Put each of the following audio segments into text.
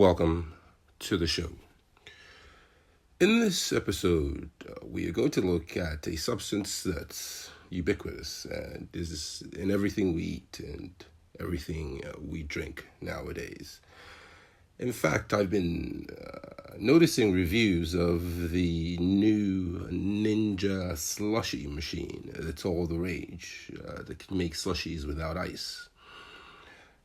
welcome to the show. In this episode, we are going to look at a substance that's ubiquitous and is in everything we eat and everything we drink nowadays. In fact, I've been noticing reviews of the new Ninja slushy machine that's all the rage that can make slushies without ice.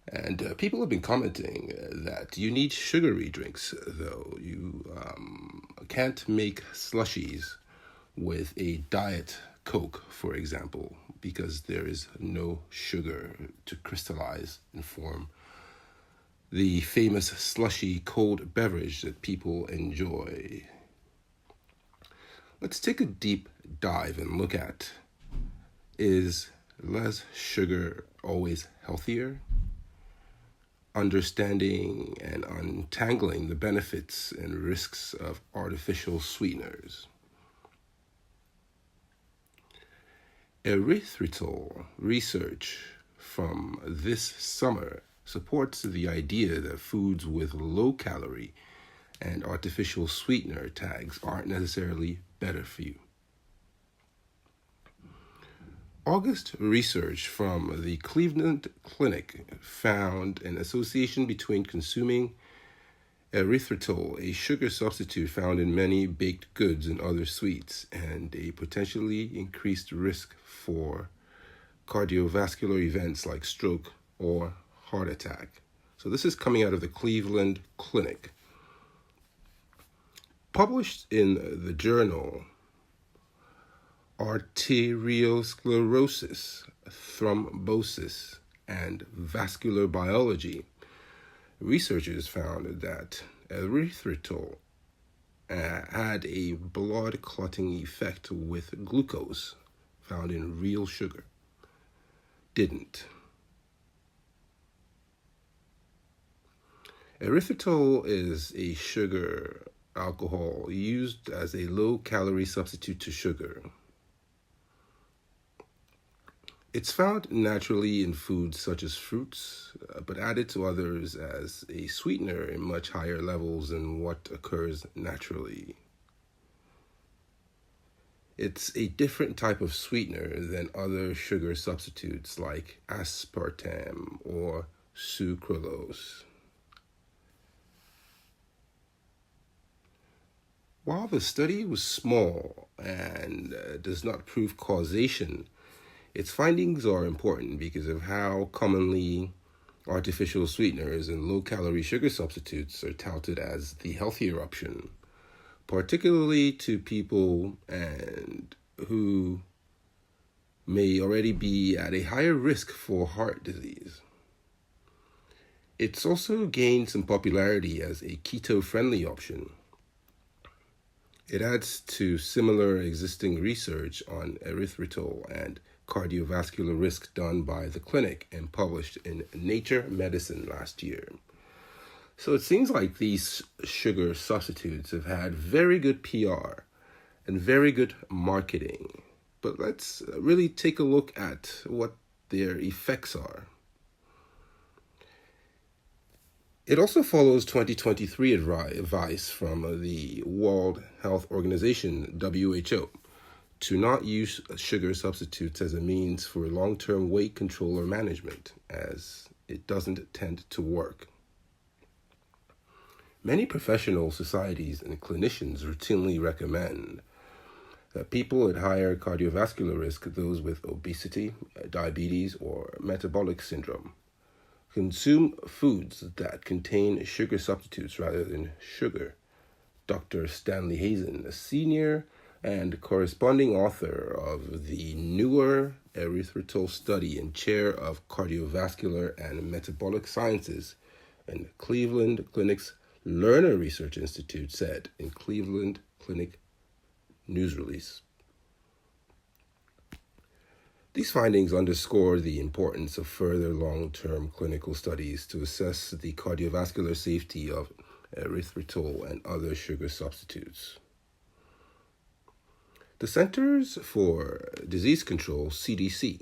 And people have been commenting that you need sugary drinks, though. You can't make slushies with a Diet Coke, for example, because there is no sugar to crystallize and form the famous slushy cold beverage that people enjoy. Let's take a deep dive and look at, is less sugar always healthier? Understanding and untangling the benefits and risks of artificial sweeteners. Erythritol research from this summer supports the idea that foods with low calorie and artificial sweetener tags aren't necessarily better for you. August research from the Cleveland Clinic found an association between consuming erythritol, a sugar substitute found in many baked goods and other sweets, and a potentially increased risk for cardiovascular events like stroke or heart attack. So this is coming out of the Cleveland Clinic. Published in the journal Arteriosclerosis, Thrombosis, and Vascular Biology, researchers found that erythritol had a blood clotting effect with glucose found in real sugar didn't. Erythritol is a sugar alcohol used as a low-calorie substitute to sugar. It's found naturally in foods such as fruits, but added to others as a sweetener in much higher levels than what occurs naturally. It's a different type of sweetener than other sugar substitutes like aspartame or sucralose. While the study was small and does not prove causation, its findings are important because of how commonly artificial sweeteners and low-calorie sugar substitutes are touted as the healthier option, particularly to people who may already be at a higher risk for heart disease. It's also gained some popularity as a keto-friendly option. It adds to similar existing research on erythritol and cardiovascular risk done by the clinic and published in Nature Medicine last year. So it seems like these sugar substitutes have had very good PR and very good marketing. But let's really take a look at what their effects are. It also follows 2023 advice from the World Health Organization, WHO, to not use sugar substitutes as a means for long-term weight control or management, as it doesn't tend to work. Many professional societies and clinicians routinely recommend that people at higher cardiovascular risk, those with obesity, diabetes, or metabolic syndrome, consume foods that contain sugar substitutes rather than sugar. Dr. Stanley Hazen, a senior and corresponding author of the newer erythritol study and chair of cardiovascular and metabolic sciences in Cleveland Clinic's Lerner Research Institute, said in Cleveland Clinic news release. These findings underscore the importance of further long-term clinical studies to assess the cardiovascular safety of erythritol and other sugar substitutes. The Centers for Disease Control, CDC,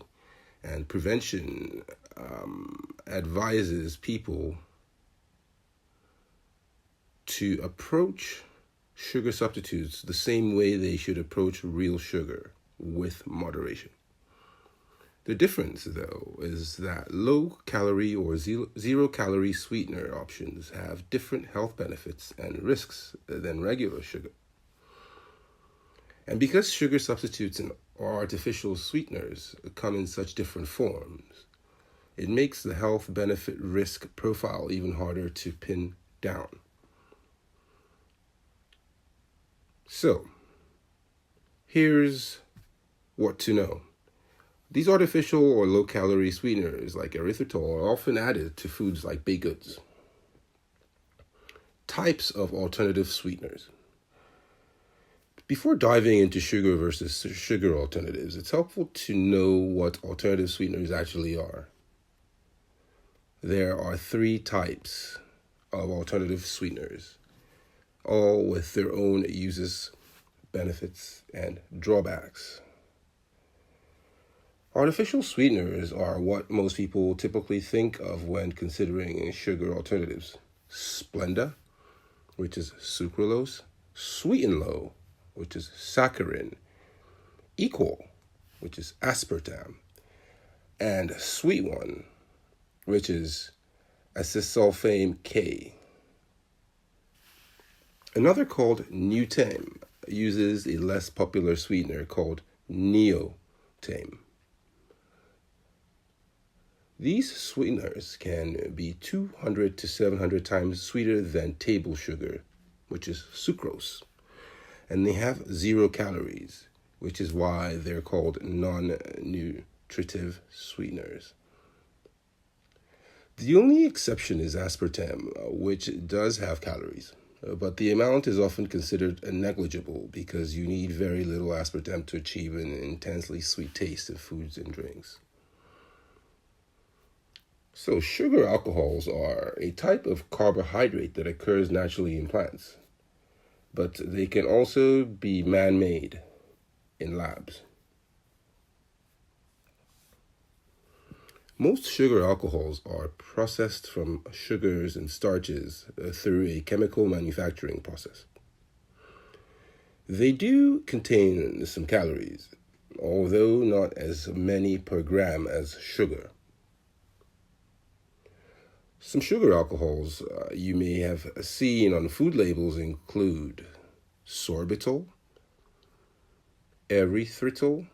and Prevention advises people to approach sugar substitutes the same way they should approach real sugar, with moderation. The difference, though, is that low-calorie or zero-calorie sweetener options have different health benefits and risks than regular sugar. And because sugar substitutes and artificial sweeteners come in such different forms, it makes the health benefit risk profile even harder to pin down. So, here's what to know. These artificial or low-calorie sweeteners like erythritol are often added to foods like baked goods. Types of alternative sweeteners. Before diving into sugar versus sugar alternatives, it's helpful to know what alternative sweeteners actually are. There are 3 types of alternative sweeteners, all with their own uses, benefits, and drawbacks. Artificial sweeteners are what most people typically think of when considering sugar alternatives. Splenda, which is sucralose, Sweet and Low, which is saccharin, Equal, which is aspartame, and Sweet One, which is acesulfame K. Another called Nutame uses a less popular sweetener called neotame. These sweeteners can be 200 to 700 times sweeter than table sugar, which is sucrose, and they have 0 calories, which is why they're called non-nutritive sweeteners. The only exception is aspartame, which does have calories, but the amount is often considered negligible because you need very little aspartame to achieve an intensely sweet taste in foods and drinks. So sugar alcohols are a type of carbohydrate that occurs naturally in plants, but they can also be man-made in labs. Most sugar alcohols are processed from sugars and starches through a chemical manufacturing process. They do contain some calories, although not as many per gram as sugar. Some sugar alcohols you may have seen on food labels include sorbitol, erythritol,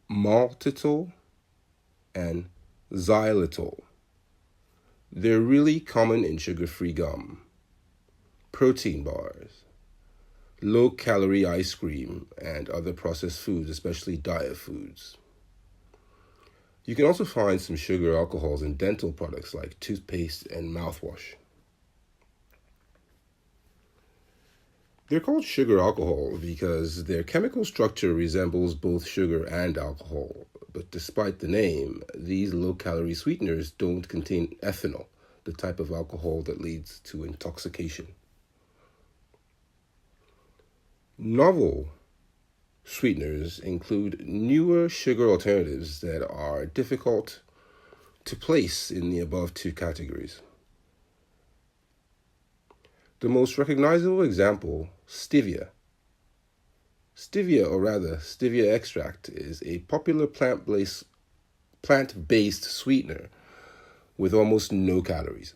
maltitol, and xylitol. They're really common in sugar-free gum, protein bars, low-calorie ice cream, and other processed foods, especially diet foods. You can also find some sugar alcohols in dental products like toothpaste and mouthwash. They're called sugar alcohol because their chemical structure resembles both sugar and alcohol. But despite the name, these low-calorie sweeteners don't contain ethanol, the type of alcohol that leads to intoxication. Novel sweeteners include newer sugar alternatives that are difficult to place in the above 2 categories. The most recognizable example, stevia. Stevia extract is a popular plant-based sweetener with almost no calories.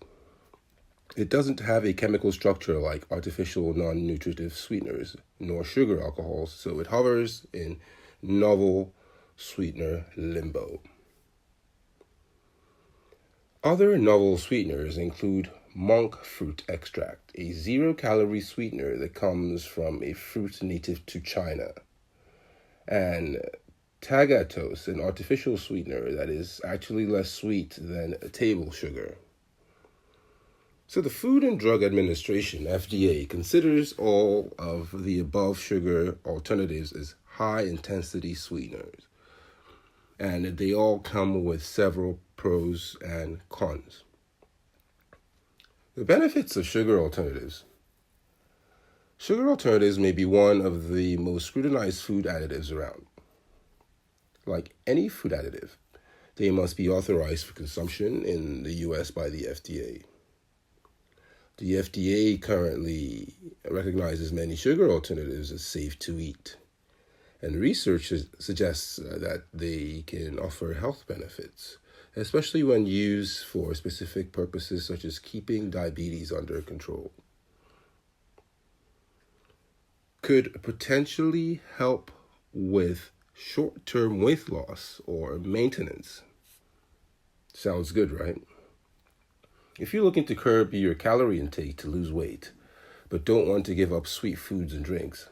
It doesn't have a chemical structure like artificial non-nutritive sweeteners nor sugar alcohols, so it hovers in novel sweetener limbo. Other novel sweeteners include monk fruit extract, a 0-calorie sweetener that comes from a fruit native to China, and tagatose, an artificial sweetener that is actually less sweet than table sugar. So the Food and Drug Administration, FDA, considers all of the above sugar alternatives as high-intensity sweeteners, and they all come with several pros and cons. The benefits of sugar alternatives. Sugar alternatives may be one of the most scrutinized food additives around. Like any food additive, they must be authorized for consumption in the U.S. by the FDA. The FDA currently recognizes many sugar alternatives as safe to eat, and research suggests that they can offer health benefits, especially when used for specific purposes such as keeping diabetes under control. Could potentially help with short-term weight loss or maintenance. Sounds good, right? If you're looking to curb your calorie intake to lose weight, but don't want to give up sweet foods and drinks,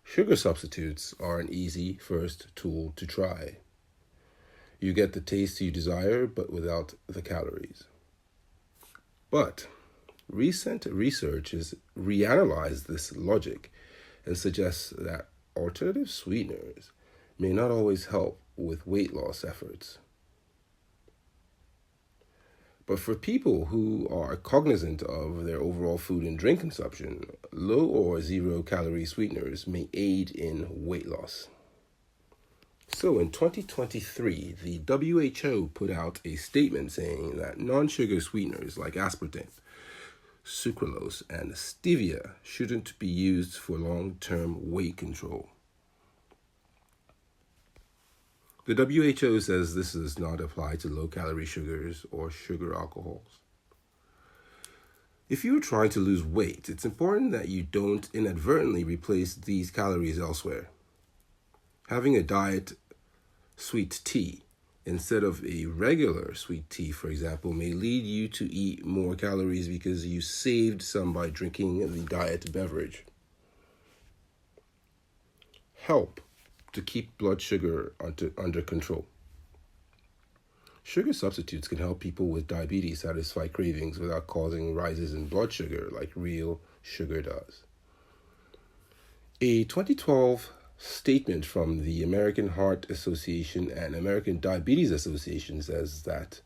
sugar substitutes are an easy first tool to try. You get the taste you desire, but without the calories. But recent research has reanalyzed this logic and suggests that alternative sweeteners may not always help with weight loss efforts. But for people who are cognizant of their overall food and drink consumption, low or zero calorie sweeteners may aid in weight loss. So in 2023, the WHO put out a statement saying that non-sugar sweeteners like aspartame, sucralose, and stevia shouldn't be used for long-term weight control. The WHO says this does not apply to low-calorie sugars or sugar alcohols. If you're trying to lose weight, it's important that you don't inadvertently replace these calories elsewhere. Having a diet sweet tea instead of a regular sweet tea, for example, may lead you to eat more calories because you saved some by drinking the diet beverage. Help to keep blood sugar under control. Sugar substitutes can help people with diabetes satisfy cravings without causing rises in blood sugar like real sugar does. A 2012 statement from the American Heart Association and American Diabetes Association says that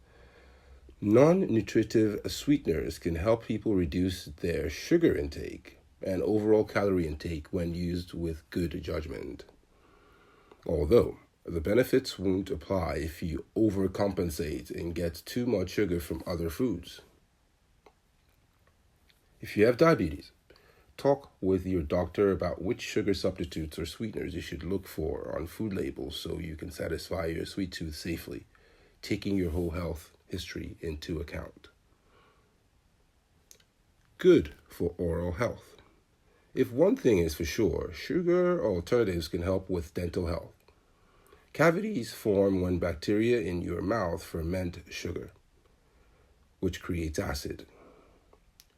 non-nutritive sweeteners can help people reduce their sugar intake and overall calorie intake when used with good judgment. Although the benefits won't apply if you overcompensate and get too much sugar from other foods. If you have diabetes, talk with your doctor about which sugar substitutes or sweeteners you should look for on food labels so you can satisfy your sweet tooth safely, taking your whole health history into account. Good for oral health. If one thing is for sure, sugar alternatives can help with dental health. Cavities form when bacteria in your mouth ferment sugar, which creates acid.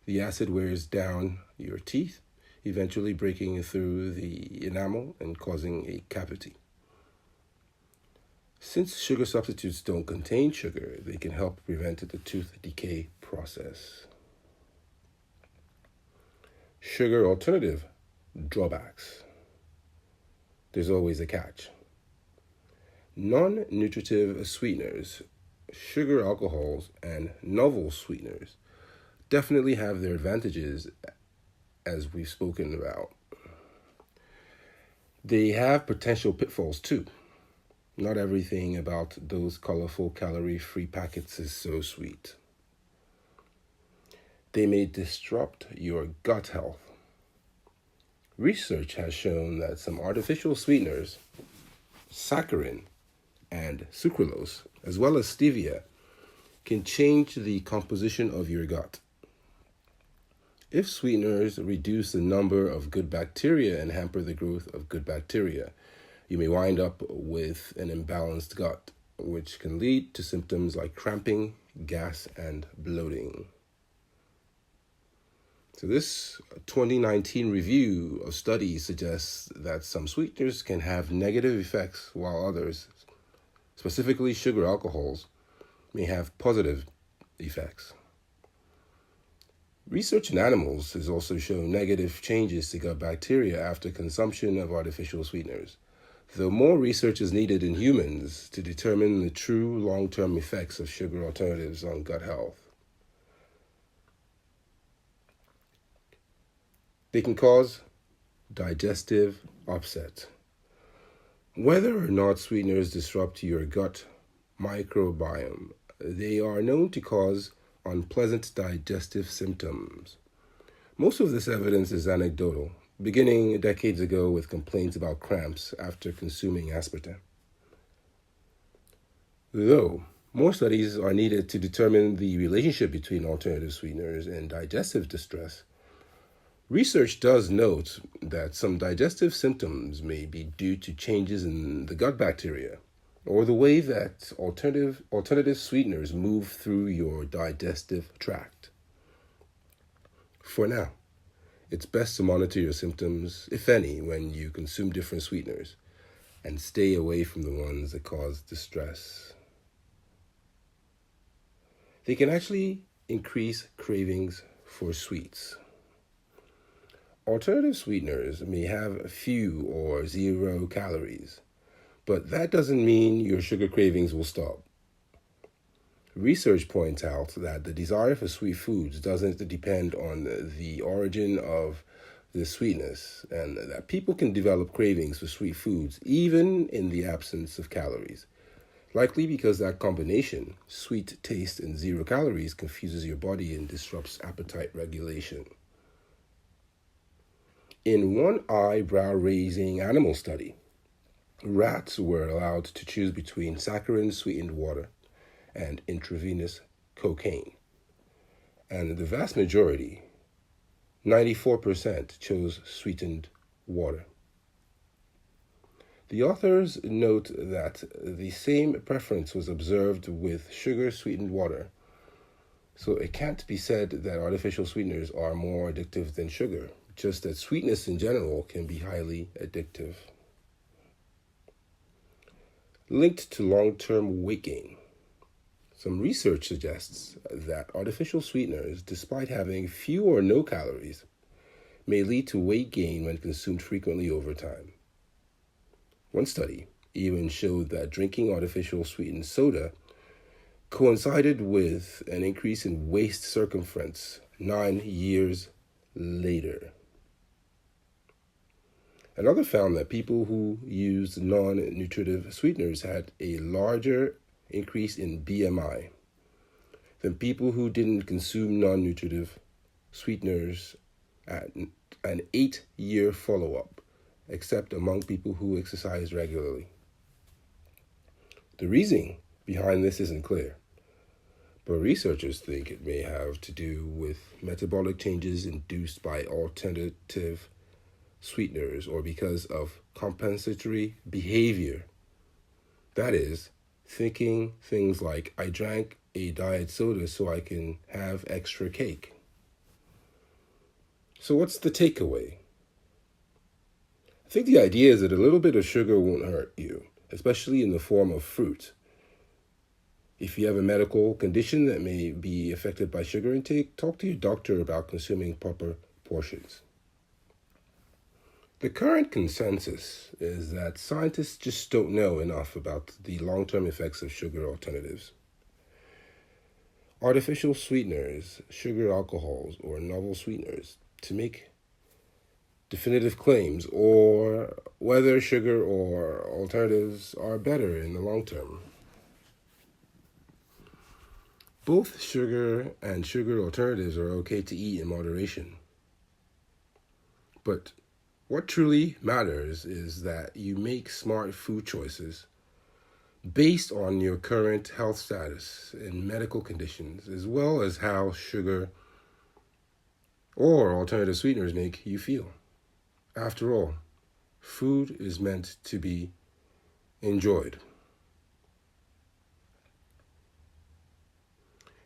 The acid wears down your teeth, eventually breaking through the enamel and causing a cavity. Since sugar substitutes don't contain sugar, they can help prevent the tooth decay process. Sugar alternative drawbacks. There's always a catch. Non-nutritive sweeteners, sugar alcohols, and novel sweeteners definitely have their advantages, as we've spoken about. They have potential pitfalls too. Not everything about those colorful calorie-free packets is so sweet. They may disrupt your gut health. Research has shown that some artificial sweeteners, saccharin and sucralose, as well as stevia, can change the composition of your gut. If sweeteners reduce the number of good bacteria and hamper the growth of good bacteria, you may wind up with an imbalanced gut, which can lead to symptoms like cramping, gas, and bloating. So this 2019 review of studies suggests that some sweeteners can have negative effects while others, specifically sugar alcohols, may have positive effects. Research in animals has also shown negative changes to gut bacteria after consumption of artificial sweeteners, though more research is needed in humans to determine the true long-term effects of sugar alternatives on gut health. They can cause digestive upset. Whether or not sweeteners disrupt your gut microbiome, they are known to cause unpleasant digestive symptoms, Most of this evidence is anecdotal, beginning decades ago with complaints about cramps after consuming aspartame. Though, more studies are needed to determine the relationship between alternative sweeteners and digestive distress. Research does note that some digestive symptoms may be due to changes in the gut bacteria or the way that alternative sweeteners move through your digestive tract. For now, it's best to monitor your symptoms, if any, when you consume different sweeteners and stay away from the ones that cause distress. They can actually increase cravings for sweets. Alternative sweeteners may have few or zero calories, but that doesn't mean your sugar cravings will stop. Research points out that the desire for sweet foods doesn't depend on the origin of the sweetness, and that people can develop cravings for sweet foods even in the absence of calories, likely because that combination, sweet taste and zero calories, confuses your body and disrupts appetite regulation. In one eyebrow-raising animal study, rats were allowed to choose between saccharin-sweetened water and intravenous cocaine, and the vast majority, 94%, chose sweetened water. The authors note that the same preference was observed with sugar-sweetened water, so it can't be said that artificial sweeteners are more addictive than sugar, just that sweetness in general can be highly addictive. Linked to long-term weight gain. Some research suggests that artificial sweeteners, despite having few or no calories, may lead to weight gain when consumed frequently over time. One study even showed that drinking artificial sweetened soda coincided with an increase in waist circumference 9 years later. Another found that people who used non-nutritive sweeteners had a larger increase in BMI than people who didn't consume non-nutritive sweeteners at an 8-year follow-up, except among people who exercise regularly. The reasoning behind this isn't clear, but researchers think it may have to do with metabolic changes induced by alternative sweeteners or because of compensatory behavior. That is, thinking things like, I drank a diet soda so I can have extra cake. So what's the takeaway? I think the idea is that a little bit of sugar won't hurt you, especially in the form of fruit. If you have a medical condition that may be affected by sugar intake, talk to your doctor about consuming proper portions. The current consensus is that scientists just don't know enough about the long-term effects of sugar alternatives. Artificial sweeteners, sugar alcohols, or novel sweeteners to make definitive claims, or whether sugar or alternatives are better in the long term. Both sugar and sugar alternatives are okay to eat in moderation. But what truly matters is that you make smart food choices based on your current health status and medical conditions, as well as how sugar or alternative sweeteners make you feel. After all, food is meant to be enjoyed.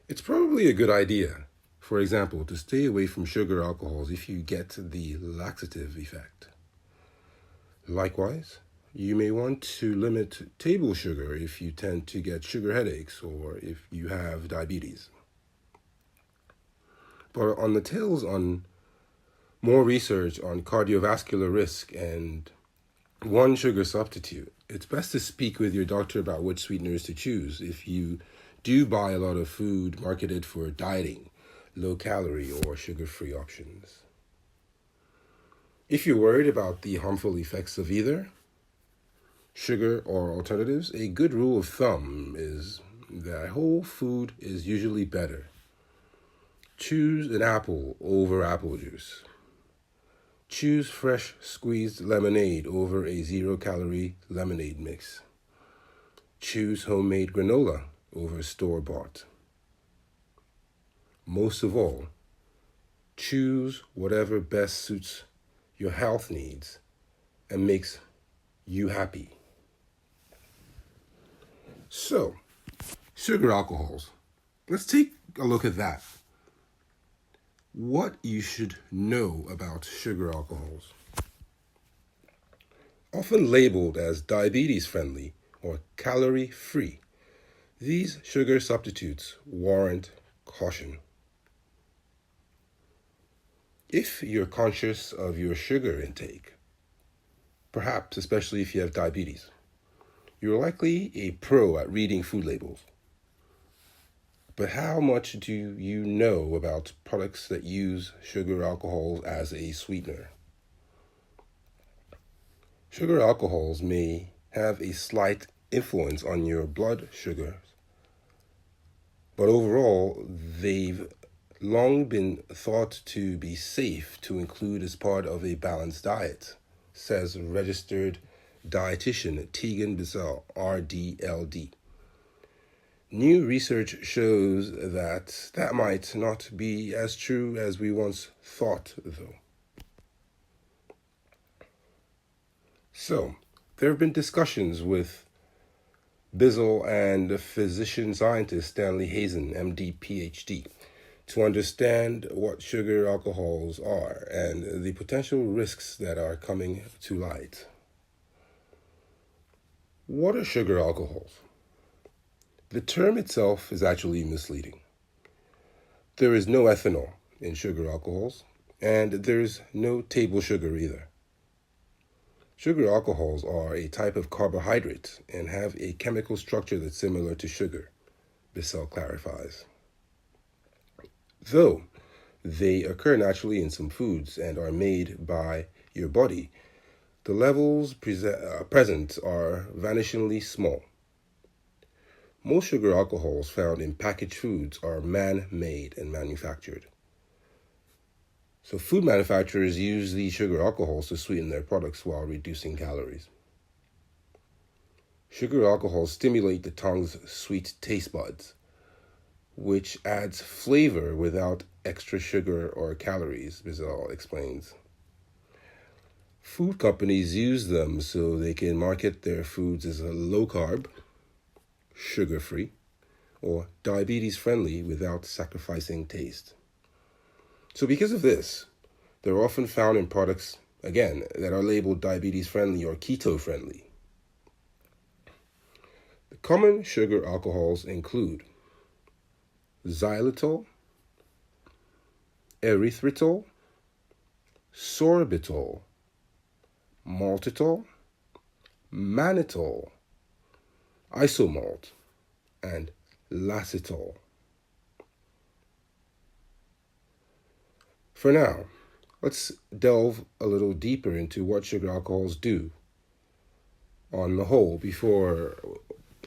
It's probably a good idea, for example, to stay away from sugar alcohols if you get the laxative effect. Likewise, you may want to limit table sugar if you tend to get sugar headaches or if you have diabetes. But on the tails on more research on cardiovascular risk and one sugar substitute, it's best to speak with your doctor about which sweeteners to choose if you do buy a lot of food marketed for dieting, low-calorie, or sugar-free options. If you're worried about the harmful effects of either sugar or alternatives, a good rule of thumb is that whole food is usually better. Choose an apple over apple juice. Choose fresh squeezed lemonade over a 0-calorie lemonade mix. Choose homemade granola over store-bought. Most of all, choose whatever best suits your health needs and makes you happy. So, sugar alcohols. Let's take a look at that. What you should know about sugar alcohols. Often labeled as diabetes-friendly or calorie-free, these sugar substitutes warrant caution. If you're conscious of your sugar intake, perhaps especially if you have diabetes, you're likely a pro at reading food labels. But how much do you know about products that use sugar alcohols as a sweetener? Sugar alcohols may have a slight influence on your blood sugars, but overall, they've long been thought to be safe to include as part of a balanced diet, says registered dietitian Tegan Bissell, RDLD. New research shows that might not be as true as we once thought, though. So, there have been discussions with Bissell and physician scientist Stanley Hazen, MD, PhD, to understand what sugar alcohols are and the potential risks that are coming to light. What are sugar alcohols? The term itself is actually misleading. There is no ethanol in sugar alcohols, and there's no table sugar either. Sugar alcohols are a type of carbohydrate and have a chemical structure that's similar to sugar, Bissell clarifies. Though they occur naturally in some foods and are made by your body, the levels present are vanishingly small. Most sugar alcohols found in packaged foods are man-made and manufactured. So food manufacturers use these sugar alcohols to sweeten their products while reducing calories. Sugar alcohols stimulate the tongue's sweet taste buds, which adds flavor without extra sugar or calories, Bissell explains. Food companies use them so they can market their foods as a low-carb, sugar-free, or diabetes-friendly without sacrificing taste. So because of this, they're often found in products, again, that are labeled diabetes-friendly or keto-friendly. The common sugar alcohols include xylitol, erythritol, sorbitol, maltitol, mannitol, isomalt, and lactitol. For now, let's delve a little deeper into what sugar alcohols do on the whole before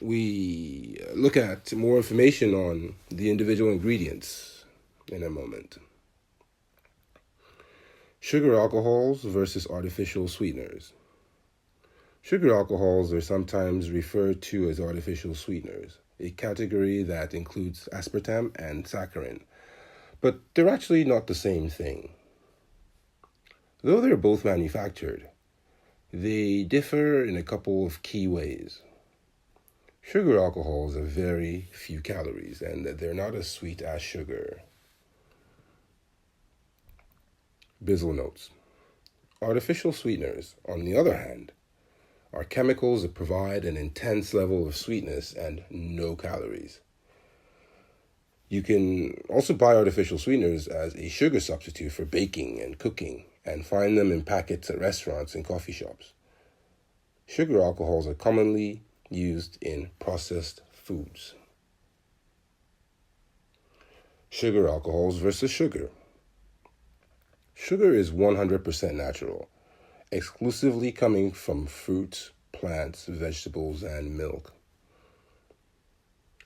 we look at more information on the individual ingredients in a moment. Sugar alcohols versus artificial sweeteners. Sugar alcohols are sometimes referred to as artificial sweeteners, a category that includes aspartame and saccharin, but they're actually not the same thing. Though they're both manufactured, they differ in a couple of key ways. Sugar alcohols have very few calories, and they're not as sweet as sugar. Bissell notes, artificial sweeteners, on the other hand, are chemicals that provide an intense level of sweetness and no calories. You can also buy artificial sweeteners as a sugar substitute for baking and cooking, and find them in packets at restaurants and coffee shops. Sugar alcohols are commonly used in processed foods. Sugar alcohols versus sugar. Sugar is 100% natural, exclusively coming from fruits, plants, vegetables, and milk.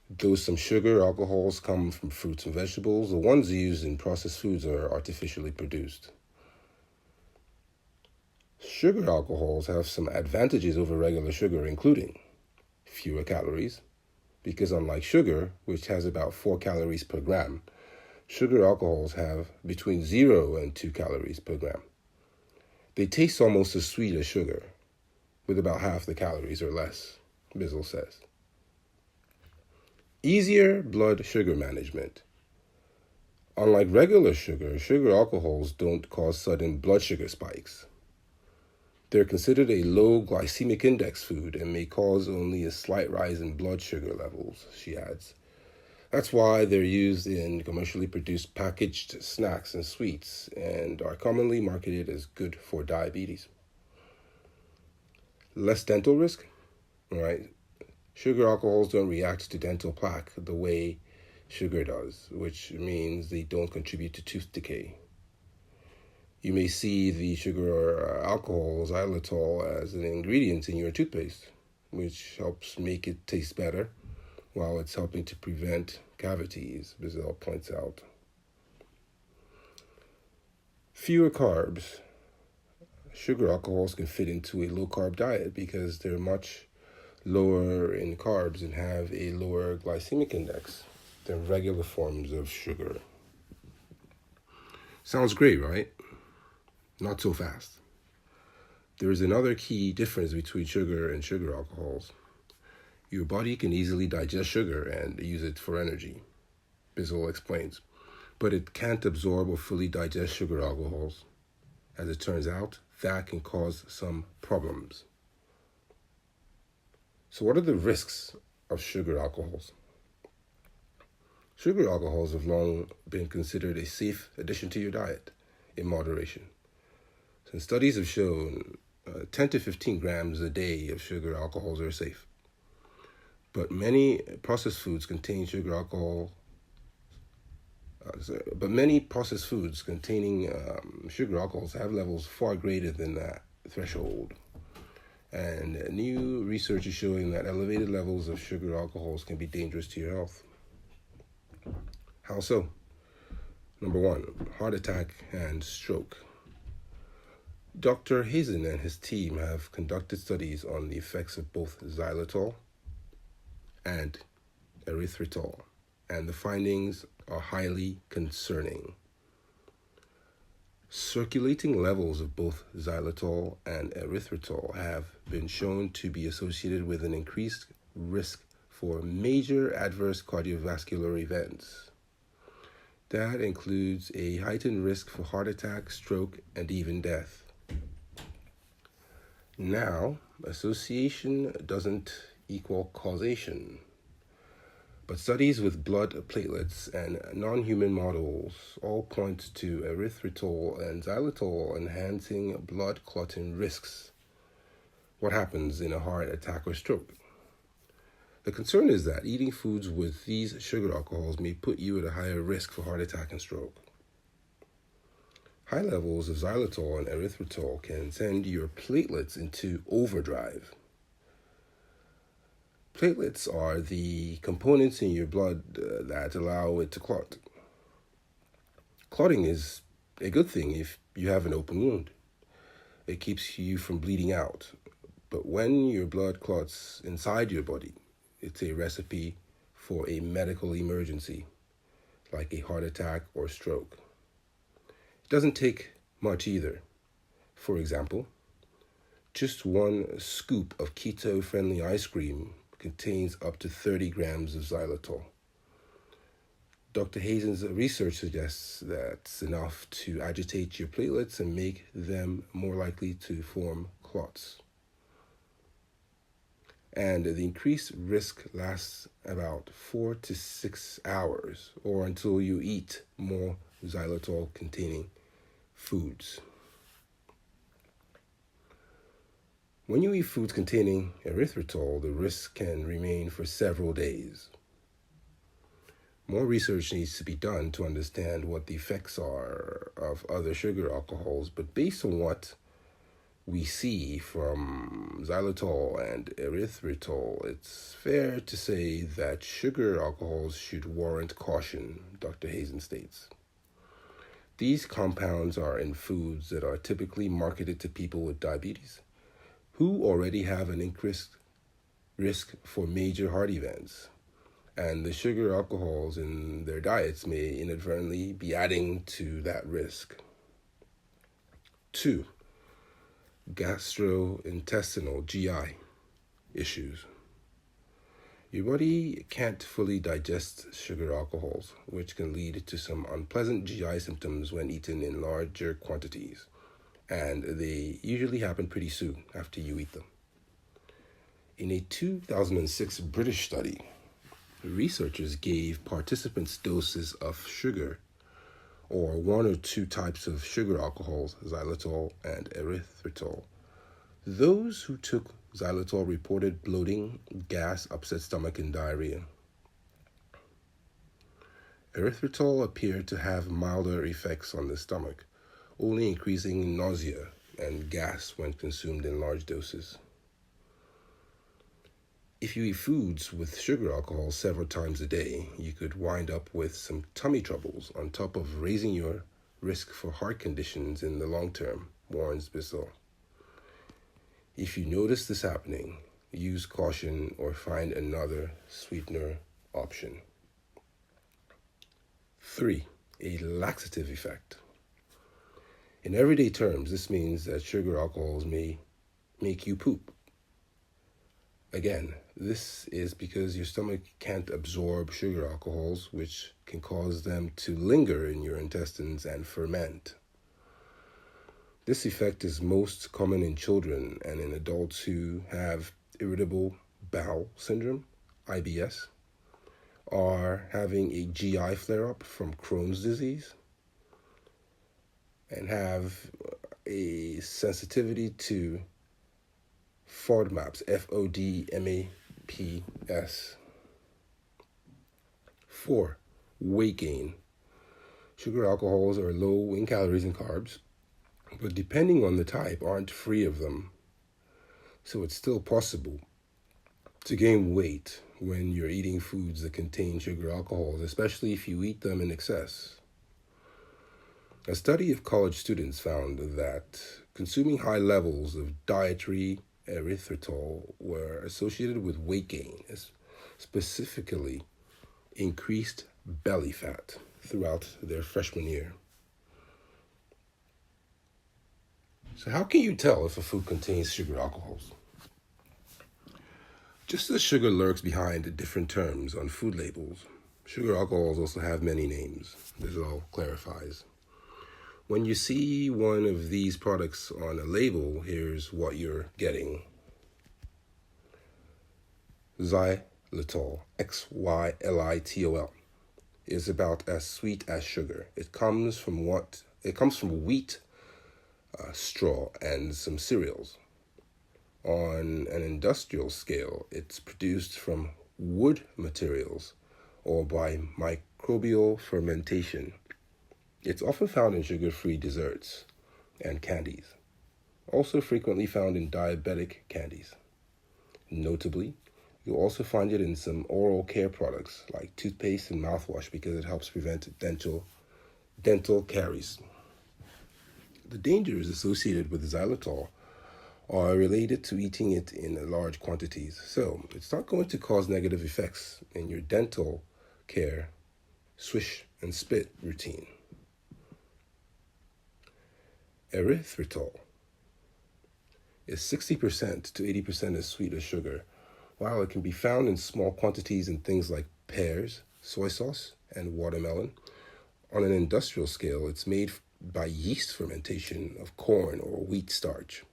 Though some sugar alcohols come from fruits and vegetables, the ones used in processed foods are artificially produced. Sugar alcohols have some advantages over regular sugar, including fewer calories, because unlike sugar, which has about 4 calories per gram, sugar alcohols have between 0 and 2 calories per gram. They taste almost as sweet as sugar, with about half the calories or less, Bizzle says. Easier blood sugar management. Unlike regular sugar, sugar alcohols don't cause sudden blood sugar spikes. They're considered a low glycemic index food and may cause only a slight rise in blood sugar levels, she adds. That's why they're used in commercially produced packaged snacks and sweets and are commonly marketed as good for diabetes. Less dental risk, right? Sugar alcohols don't react to dental plaque the way sugar does, which means they don't contribute to tooth decay. You may see the sugar or alcohol, xylitol, as an ingredient in your toothpaste, which helps make it taste better while it's helping to prevent cavities, Bizzle points out. Fewer carbs. Sugar alcohols can fit into a low-carb diet because they're much lower in carbs and have a lower glycemic index than regular forms of sugar. Sounds great, right? Not so fast. There is another key difference between sugar and sugar alcohols. Your body can easily digest sugar and use it for energy, Bizzle explains, but it can't absorb or fully digest sugar alcohols. As it turns out, that can cause some problems. So what are the risks of sugar alcohols? Sugar alcohols have long been considered a safe addition to your diet in moderation. And studies have shown 10 to 15 grams a day of sugar alcohols are safe. But many processed foods containing sugar alcohol. Many processed foods containing sugar alcohols have levels far greater than that threshold. And new research is showing that elevated levels of sugar alcohols can be dangerous to your health. How so? Number 1, heart attack and stroke. Dr. Hazen and his team have conducted studies on the effects of both xylitol and erythritol, and the findings are highly concerning. Circulating levels of both xylitol and erythritol have been shown to be associated with an increased risk for major adverse cardiovascular events. That includes a heightened risk for heart attack, stroke, and even death. Now, association doesn't equal causation, but studies with blood platelets and non-human models all point to erythritol and xylitol enhancing blood clotting risks. What happens in a heart attack or stroke? The concern is that eating foods with these sugar alcohols may put you at a higher risk for heart attack and stroke. High levels of xylitol and erythritol can send your platelets into overdrive. Platelets are the components in your blood that allow it to clot. Clotting is a good thing if you have an open wound. It keeps you from bleeding out. But when your blood clots inside your body, it's a recipe for a medical emergency, like a heart attack or stroke. It doesn't take much either. For example, just 1 scoop of keto-friendly ice cream contains up to 30 grams of xylitol. Dr. Hazen's research suggests that's enough to agitate your platelets and make them more likely to form clots. And the increased risk lasts about 4 to 6 hours, or until you eat more xylitol-containing foods. When you eat foods containing erythritol, the risk can remain for several days. More research needs to be done to understand what the effects are of other sugar alcohols, but based on what we see from xylitol and erythritol, it's fair to say that sugar alcohols should warrant caution, Dr. Hazen states. These compounds are in foods that are typically marketed to people with diabetes who already have an increased risk for major heart events, and the sugar alcohols in their diets may inadvertently be adding to that risk. 2. Gastrointestinal GI issues. Your body can't fully digest sugar alcohols, which can lead to some unpleasant GI symptoms when eaten in larger quantities, and they usually happen pretty soon after you eat them. In a 2006 British study, researchers gave participants doses of sugar, or one or two types of sugar alcohols, xylitol and erythritol. Those who took xylitol reported bloating, gas, upset stomach, and diarrhea. Erythritol appeared to have milder effects on the stomach, only increasing nausea and gas when consumed in large doses. If you eat foods with sugar alcohol several times a day, you could wind up with some tummy troubles on top of raising your risk for heart conditions in the long term, warns Bissell. If you notice this happening, use caution or find another sweetener option. 3. A laxative effect. In everyday terms, this means that sugar alcohols may make you poop. Again, this is because your stomach can't absorb sugar alcohols, which can cause them to linger in your intestines and ferment. This effect is most common in children and in adults who have irritable bowel syndrome, IBS, are having a GI flare-up from Crohn's disease, and have a sensitivity to FODMAPs, FODMAPs. 4. Weight gain. Sugar alcohols are low in calories and carbs, but depending on the type, aren't free of them. So it's still possible to gain weight when you're eating foods that contain sugar alcohols, especially if you eat them in excess. A study of college students found that consuming high levels of dietary erythritol were associated with weight gain, specifically increased belly fat throughout their freshman year. So how can you tell if a food contains sugar alcohols? Just as sugar lurks behind different terms on food labels, sugar alcohols also have many names. This all clarifies. When you see one of these products on a label, here's what you're getting. Xylitol, Xylitol, is about as sweet as sugar. It comes from wheat, straw, and some cereals. On an industrial scale, it's produced from wood materials or by microbial fermentation. It's often found in sugar-free desserts and candies, also frequently found in diabetic candies. Notably, you'll also find it in some oral care products like toothpaste and mouthwash because it helps prevent dental caries. The dangers associated with xylitol are related to eating it in large quantities, so it's not going to cause negative effects in your dental care swish and spit routine. Erythritol is 60% to 80% as sweet as sugar, while it can be found in small quantities in things like pears, soy sauce, and watermelon. On an industrial scale, it's made by yeast fermentation of corn or wheat starch.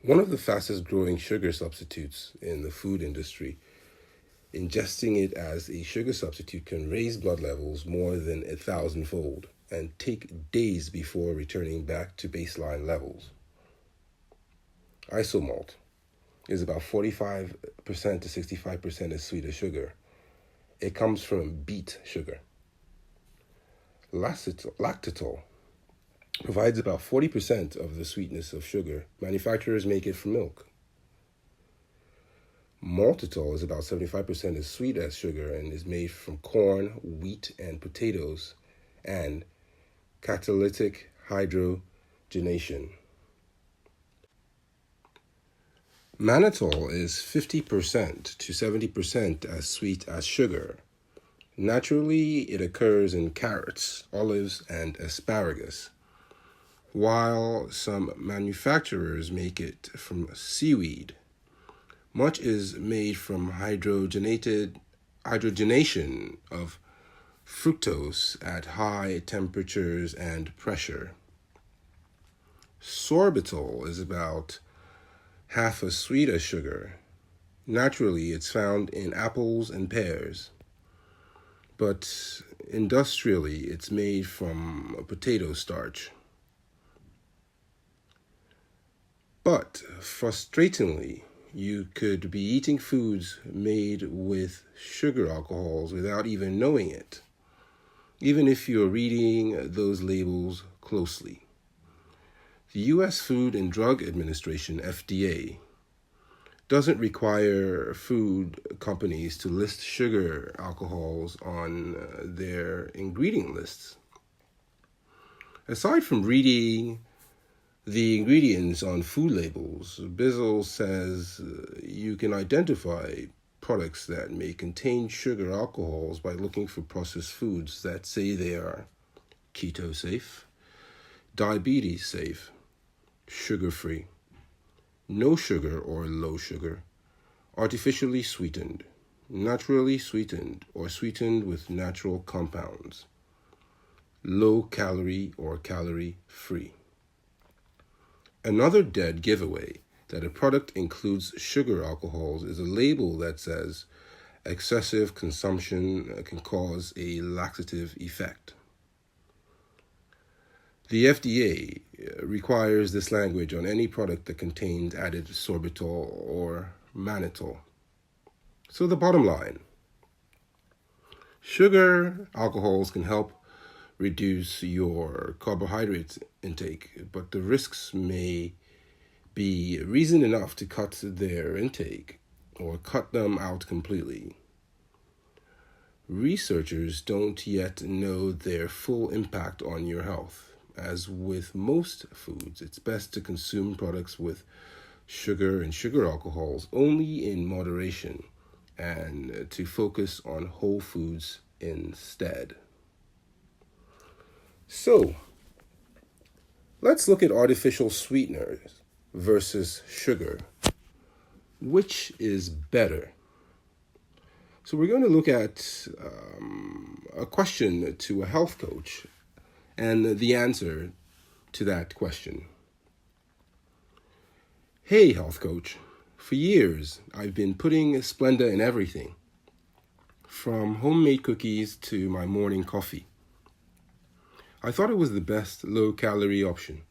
One of the fastest growing sugar substitutes in the food industry, ingesting it as a sugar substitute can raise blood levels more than 1,000-fold and take days before returning back to baseline levels. Isomalt is about 45% to 65% as sweet as sugar. It comes from beet sugar. Lactitol provides about 40% of the sweetness of sugar. Manufacturers make it from milk. Maltitol is about 75% as sweet as sugar and is made from corn, wheat, and potatoes, and catalytic hydrogenation. Mannitol is 50% to 70% as sweet as sugar. Naturally, it occurs in carrots, olives, and asparagus, while some manufacturers make it from seaweed. Much is made from hydrogenation of fructose at high temperatures and pressure. Sorbitol is about half as sweet as sugar. Naturally, it's found in apples and pears, but industrially, it's made from potato starch. But frustratingly, you could be eating foods made with sugar alcohols without even knowing it, even if you're reading those labels closely. The U.S. Food and Drug Administration, FDA, doesn't require food companies to list sugar alcohols on their ingredient lists. Aside from reading the ingredients on food labels, Bizzle says you can identify products that may contain sugar alcohols by looking for processed foods that say they are keto safe, diabetes safe, sugar-free, no sugar or low sugar, artificially sweetened, naturally sweetened or sweetened with natural compounds, low calorie or calorie free. Another dead giveaway that a product includes sugar alcohols is a label that says excessive consumption can cause a laxative effect. The FDA requires this language on any product that contains added sorbitol or mannitol. So the bottom line, sugar alcohols can help reduce your carbohydrate intake, but the risks may be reason enough to cut their intake or cut them out completely. Researchers don't yet know their full impact on your health. As with most foods, it's best to consume products with sugar and sugar alcohols only in moderation and to focus on whole foods instead. So, let's look at artificial sweeteners versus sugar. Which is better? So we're going to look at a question to a health coach and the answer to that question. Hey, health coach. For years, I've been putting Splenda in everything, from homemade cookies to my morning coffee. I thought it was the best low-calorie option,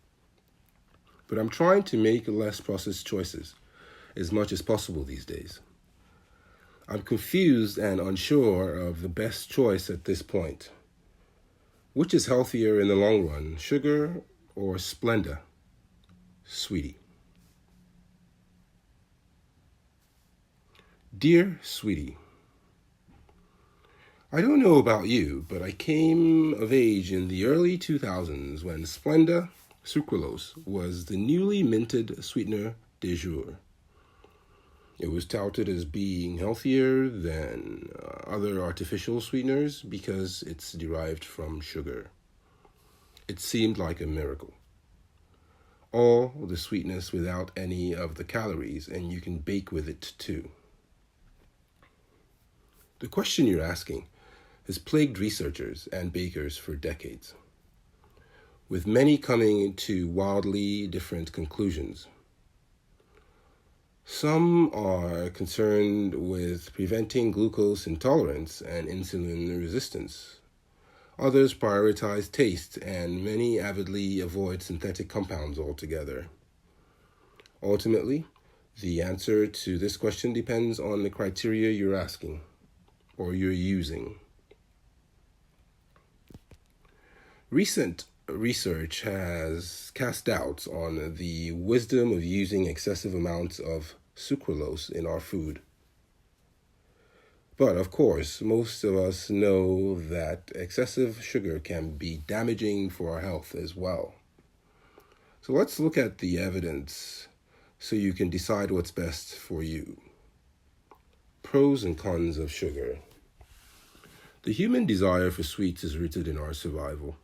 but I'm trying to make less processed choices as much as possible these days. I'm confused and unsure of the best choice at this point. Which is healthier in the long run, sugar or Splenda? Sweetie. Dear Sweetie, I don't know about you, but I came of age in the early 2000s when Splenda sucralose was the newly minted sweetener de jour. It was touted as being healthier than other artificial sweeteners because it's derived from sugar. It seemed like a miracle. All the sweetness without any of the calories, and you can bake with it too. The question you're asking has plagued researchers and bakers for decades, with many coming to wildly different conclusions. Some are concerned with preventing glucose intolerance and insulin resistance. Others prioritize taste, and many avidly avoid synthetic compounds altogether. Ultimately, the answer to this question depends on the criteria you're asking or you're using. Recent research has cast doubts on the wisdom of using excessive amounts of sucralose in our food. But of course, most of us know that excessive sugar can be damaging for our health as well. So let's look at the evidence so you can decide what's best for you. Pros and cons of sugar. The human desire for sweets is rooted in our survival.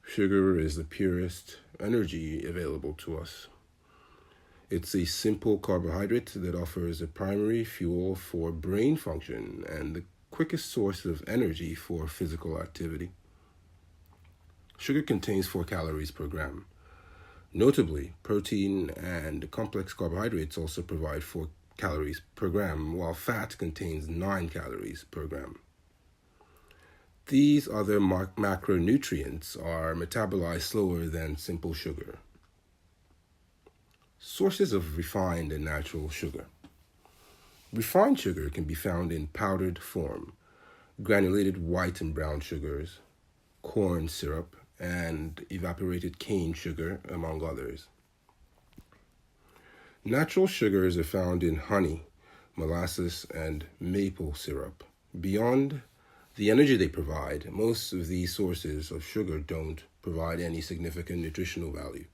Sugar is the purest energy available to us. It's a simple carbohydrate that offers a primary fuel for brain function and the quickest source of energy for physical activity. Sugar contains 4 calories per gram. Notably, protein and complex carbohydrates also provide 4 calories per gram, while fat contains 9 calories per gram. These other macronutrients are metabolized slower than simple sugar. Sources of refined and natural sugar. Refined sugar can be found in powdered form, granulated white and brown sugars, corn syrup, and evaporated cane sugar, among others. Natural sugars are found in honey, molasses, and maple syrup. Beyond the energy they provide, most of these sources of sugar don't provide any significant nutritional value.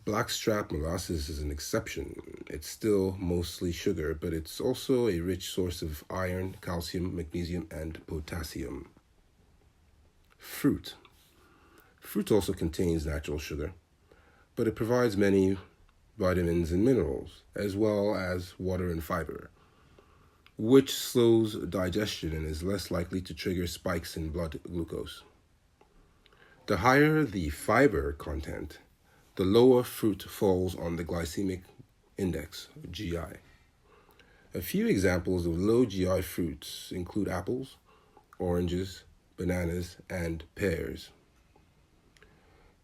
Blackstrap molasses is an exception. It's still mostly sugar, but it's also a rich source of iron, calcium, magnesium, and potassium. Fruit. Fruit also contains natural sugar, but it provides many vitamins and minerals, as well as water and fiber, which slows digestion and is less likely to trigger spikes in blood glucose. The higher the fiber content, the lower fruit falls on the glycemic index, GI. A few examples of low GI fruits include apples, oranges, bananas, and pears.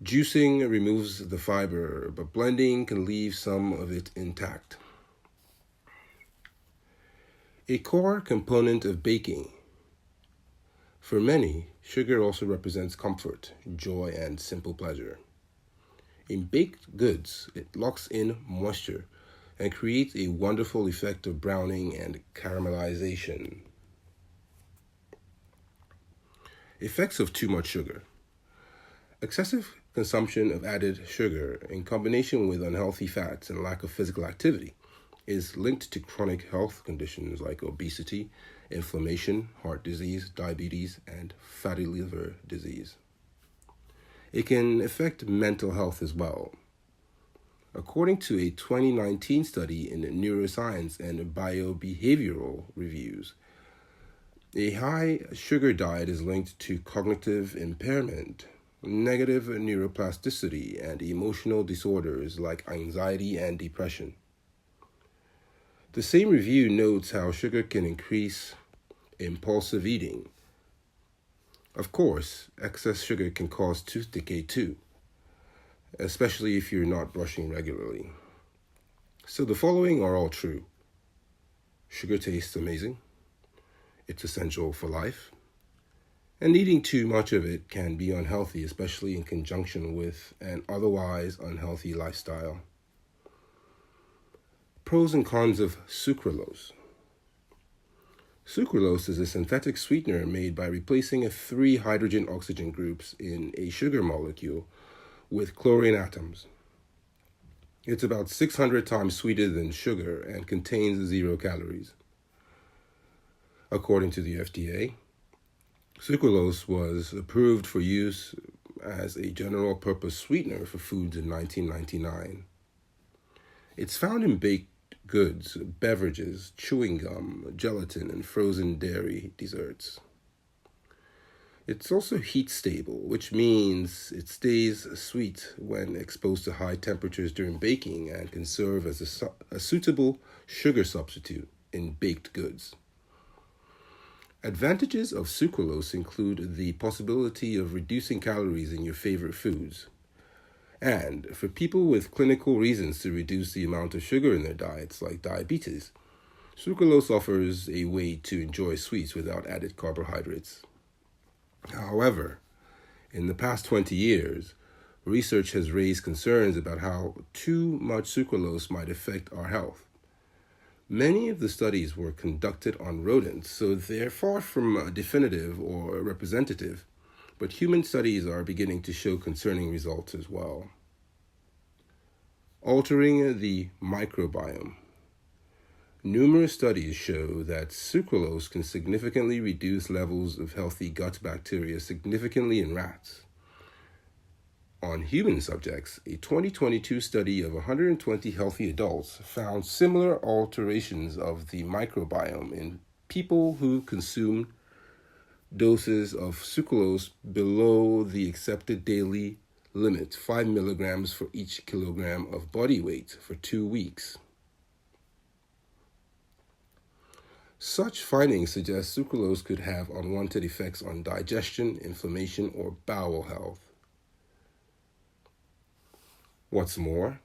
Juicing removes the fiber, but blending can leave some of it intact. A core component of baking. For many, sugar also represents comfort, joy, and simple pleasure. In baked goods, it locks in moisture and creates a wonderful effect of browning and caramelization. Effects of too much sugar. Excessive consumption of added sugar in combination with unhealthy fats and lack of physical activity is linked to chronic health conditions like obesity, inflammation, heart disease, diabetes, and fatty liver disease. It can affect mental health as well. According to a 2019 study in Neuroscience and Biobehavioral Reviews, a high sugar diet is linked to cognitive impairment, negative neuroplasticity, and emotional disorders like anxiety and depression. The same review notes how sugar can increase impulsive eating. Of course, excess sugar can cause tooth decay too, especially if you're not brushing regularly. So the following are all true. Sugar tastes amazing. It's essential for life. And eating too much of it can be unhealthy, especially in conjunction with an otherwise unhealthy lifestyle. Pros and cons of sucralose. Sucralose is a synthetic sweetener made by replacing 3 hydrogen-oxygen groups in a sugar molecule with chlorine atoms. It's about 600 times sweeter than sugar and contains 0 calories. According to the FDA, sucralose was approved for use as a general-purpose sweetener for foods in 1999. It's found in baked goods, beverages, chewing gum, gelatin, and frozen dairy desserts. It's also heat stable, which means it stays sweet when exposed to high temperatures during baking and can serve as a suitable sugar substitute in baked goods. Advantages of sucralose include the possibility of reducing calories in your favorite foods. And for people with clinical reasons to reduce the amount of sugar in their diets, like diabetes, sucralose offers a way to enjoy sweets without added carbohydrates. However, In the past 20 years, research has raised concerns about how too much sucralose might affect our health. Many of the studies were conducted on rodents, so they're far from definitive or representative, but human studies are beginning to show concerning results as well. Altering the microbiome. Numerous studies show that sucralose can significantly reduce levels of healthy gut bacteria significantly in rats. On human subjects, a 2022 study of 120 healthy adults found similar alterations of the microbiome in people who consumed doses of sucralose below the accepted daily limit, 5 milligrams for each kilogram of body weight, for 2 weeks. Such findings suggest sucralose could have unwanted effects on digestion, inflammation, or bowel health. What's more,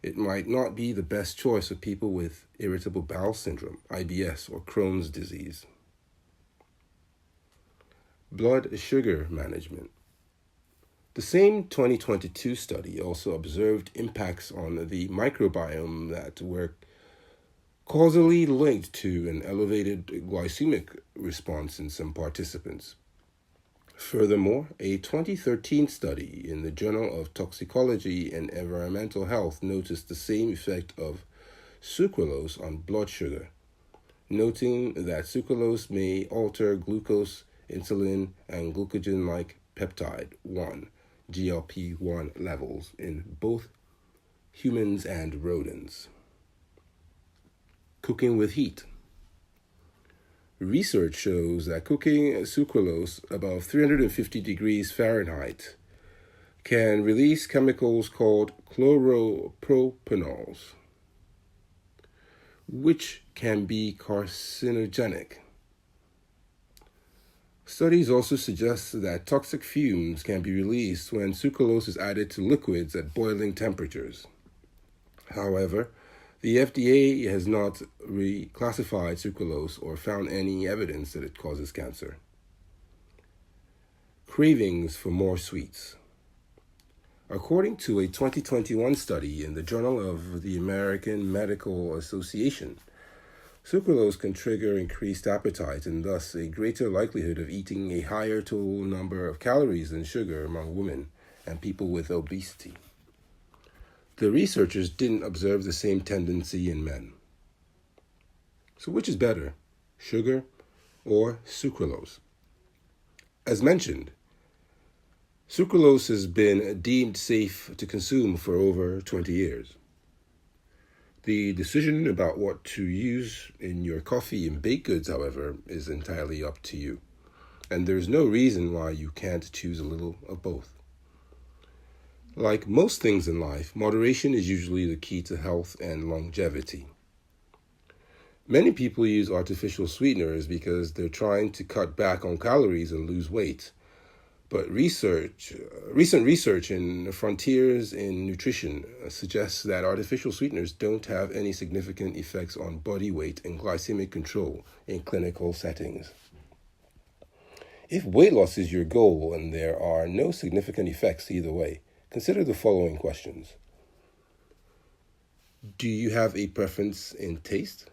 it might not be the best choice for people with irritable bowel syndrome, IBS, or Crohn's disease. Blood sugar management. The same 2022 study also observed impacts on the microbiome that were causally linked to an elevated glycemic response in some participants. Furthermore, a 2013 study in the Journal of Toxicology and Environmental Health noticed the same effect of sucralose on blood sugar, noting that sucralose may alter glucose, insulin, and glucagon-like peptide 1, GLP-1 levels in both humans and rodents. Cooking with heat. Research shows that cooking sucralose above 350 degrees Fahrenheit can release chemicals called chloropropanol, which can be carcinogenic. Studies also suggest that toxic fumes can be released when sucralose is added to liquids at boiling temperatures. However, the FDA has not reclassified sucralose or found any evidence that it causes cancer. Cravings for more sweets. According to a 2021 study in the Journal of the American Medical Association, sucralose can trigger increased appetite and thus a greater likelihood of eating a higher total number of calories than sugar among women and people with obesity. The researchers didn't observe the same tendency in men. So which is better, sugar or sucralose? As mentioned, sucralose has been deemed safe to consume for over 20 years. The decision about what to use in your coffee and baked goods, however, is entirely up to you. And there's no reason why you can't choose a little of both. Like most things in life, moderation is usually the key to health and longevity. Many people use artificial sweeteners because they're trying to cut back on calories and lose weight. But recent research in Frontiers in Nutrition suggests that artificial sweeteners don't have any significant effects on body weight and glycemic control in clinical settings. If weight loss is your goal and there are no significant effects either way, consider the following questions. Do you have a preference in taste?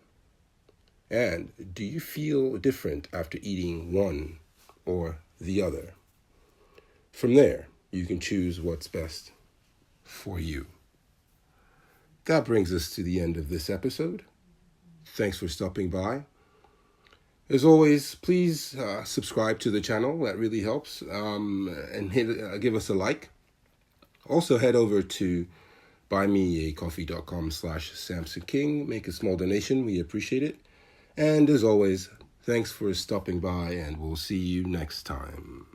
And do you feel different after eating one or the other? From there, you can choose what's best for you. That brings us to the end of this episode. Thanks for stopping by. As always, please subscribe to the channel. That really helps. And give us a like. Also, head over to buymeacoffee.com/Samson King. Make a small donation. We appreciate it. And as always, thanks for stopping by, and we'll see you next time.